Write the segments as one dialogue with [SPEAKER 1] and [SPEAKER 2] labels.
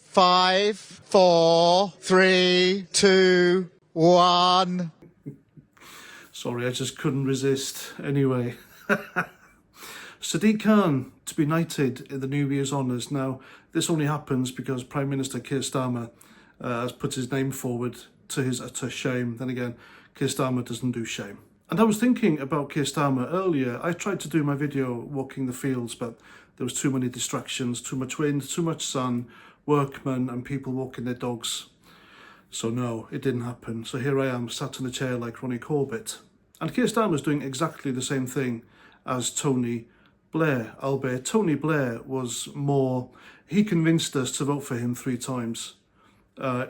[SPEAKER 1] 5, 4, 3, 2, 1.
[SPEAKER 2] Sorry, I just couldn't resist. Anyway, Sadiq Khan to be knighted in the New Year's honours. Now, this only happens because Prime Minister Keir Starmer has put his name forward, to his utter shame. Then again, Keir Starmer doesn't do shame. And I was thinking about Keir Starmer earlier. I tried to do my video walking the fields, but there was too many distractions, too much wind, too much sun, workmen and people walking their dogs. So no, it didn't happen. So here I am, sat in a chair like Ronnie Corbett. And Keir Starmer's doing exactly the same thing as Tony Blair, albeit Tony Blair was more... He convinced us to vote for him 3 times,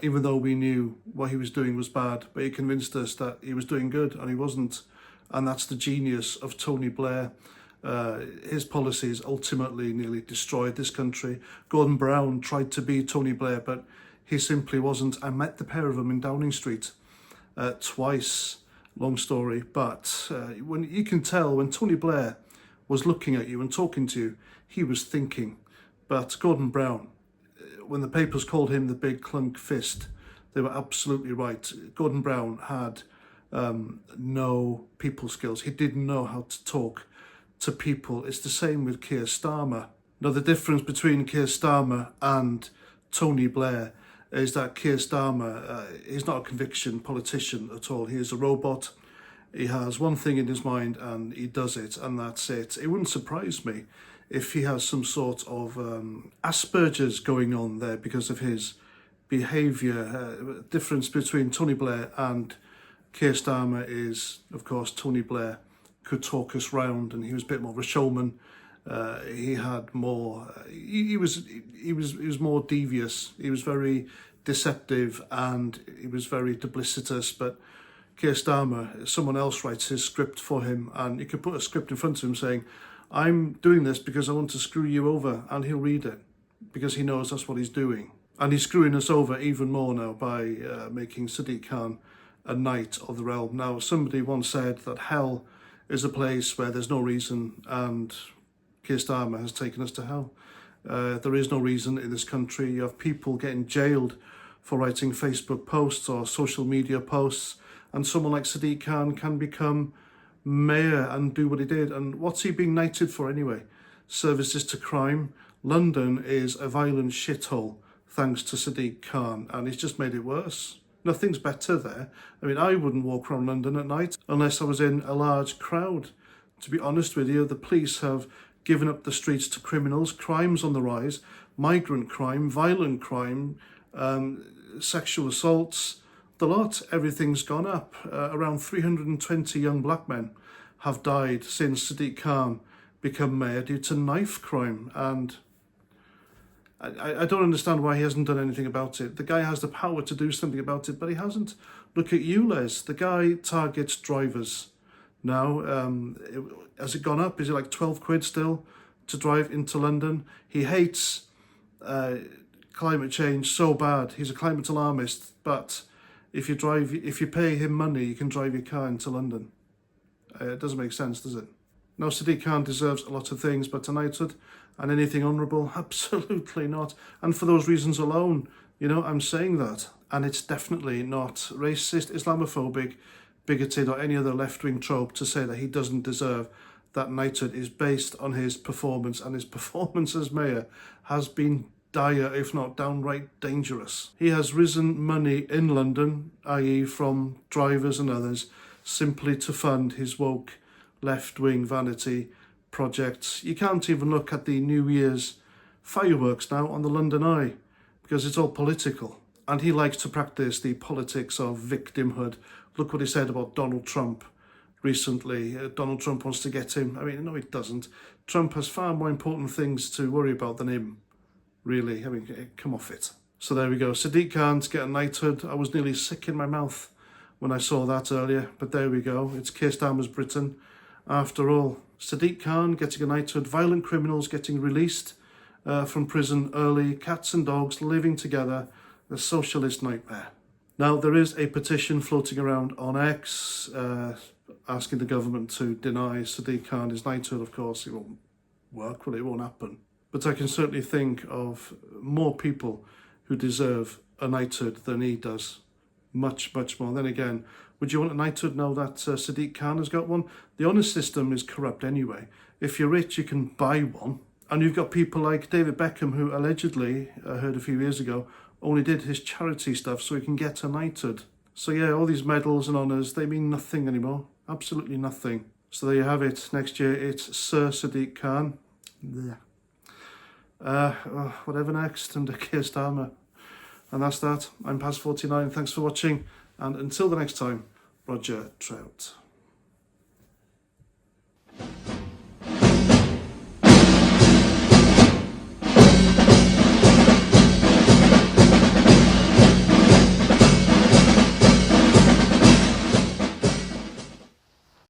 [SPEAKER 2] even though we knew what he was doing was bad. But he convinced us that he was doing good, and he wasn't. And that's the genius of Tony Blair. His policies ultimately nearly destroyed this country. Gordon Brown tried to be Tony Blair, but he simply wasn't. I met the pair of them in Downing Street twice, long story. But when you can tell when Tony Blair was looking at you and talking to you, he was thinking. But Gordon Brown, when the papers called him the big clunk fist, they were absolutely right. Gordon Brown had no people skills. He didn't know how to talk to people. It's the same with Keir Starmer. Now, the difference between Keir Starmer and Tony Blair is that Keir Starmer is not a conviction politician at all. He is a robot. He has one thing in his mind and he does it, and that's it. It wouldn't surprise me if he has some sort of Asperger's going on there because of his behaviour. Difference between Tony Blair and Keir Starmer is, of course, Tony Blair could talk us round, and he was a bit more of a showman. He had more. He was more devious. He was very deceptive, and he was very duplicitous. But Keir Starmer, someone else writes his script for him, and you could put a script in front of him saying, "I'm doing this because I want to screw you over," and he'll read it because he knows that's what he's doing. And he's screwing us over even more now by making Sadiq Khan a knight of the realm. Now, somebody once said that hell is a place where there's no reason, and Keir Starmer has taken us to hell. There is no reason in this country. You have people getting jailed for writing Facebook posts or social media posts, and someone like Sadiq Khan can become mayor and do what he did. And what's he being knighted for anyway? Services to crime. London is a violent shithole thanks to Sadiq Khan, and he's just made it worse. Nothing's better there. I mean, I wouldn't walk around London at night unless I was in a large crowd. To be honest with you, the police have given up the streets to criminals. Crime's on the rise. Migrant crime, violent crime, sexual assaults, the lot. Everything's gone up. Around 320 young black men have died since Sadiq Khan became mayor due to knife crime, and I don't understand why he hasn't done anything about it. The guy has the power to do something about it, but he hasn't. Look at you, Les. The guy targets drivers. Now, has it gone up? Is it like 12 quid still to drive into London? He hates climate change so bad. He's a climate alarmist, but if you pay him money, you can drive your car into London. It doesn't make sense, does it? Now, Sadiq Khan deserves a lot of things, but to knighthood and anything honourable, absolutely not. And for those reasons alone, I'm saying that. And it's definitely not racist, Islamophobic, bigoted, or any other left-wing trope to say that he doesn't deserve that knighthood. Is based on his performance, and his performance as mayor has been dire, if not downright dangerous. He has risen money in London, i.e. from drivers and others, simply to fund his woke left-wing vanity projects. You can't even look at the New Year's fireworks now on the London Eye because it's all political. And he likes to practice the politics of victimhood. Look what he said about Donald Trump recently. Donald Trump wants to get him. I mean, no, he doesn't. Trump has far more important things to worry about than him, really. I mean, come off it. So there we go. Sadiq Khan to get a knighthood. I was nearly sick in my mouth when I saw that earlier, but there we go. It's Keir Starmer's Britain. After all, Sadiq Khan getting a knighthood, violent criminals getting released from prison early, cats and dogs living together, the socialist nightmare. Now, there is a petition floating around on X asking the government to deny Sadiq Khan his knighthood. Of course, it won't work, well, it won't happen. But I can certainly think of more people who deserve a knighthood than he does. Much, much more. Then again, would you want a knighthood now that Sadiq Khan has got one? The honours system is corrupt anyway. If you're rich, you can buy one. And you've got people like David Beckham, who allegedly, I heard a few years ago, only did his charity stuff so he can get a knighthood. So yeah, all these medals and honours, they mean nothing anymore. Absolutely nothing. So there you have it. Next year, it's Sir Sadiq Khan. Whatever next, under Keir Starmer. And that's that. I'm past 49. Thanks for watching. And until the next time, Roger Trout.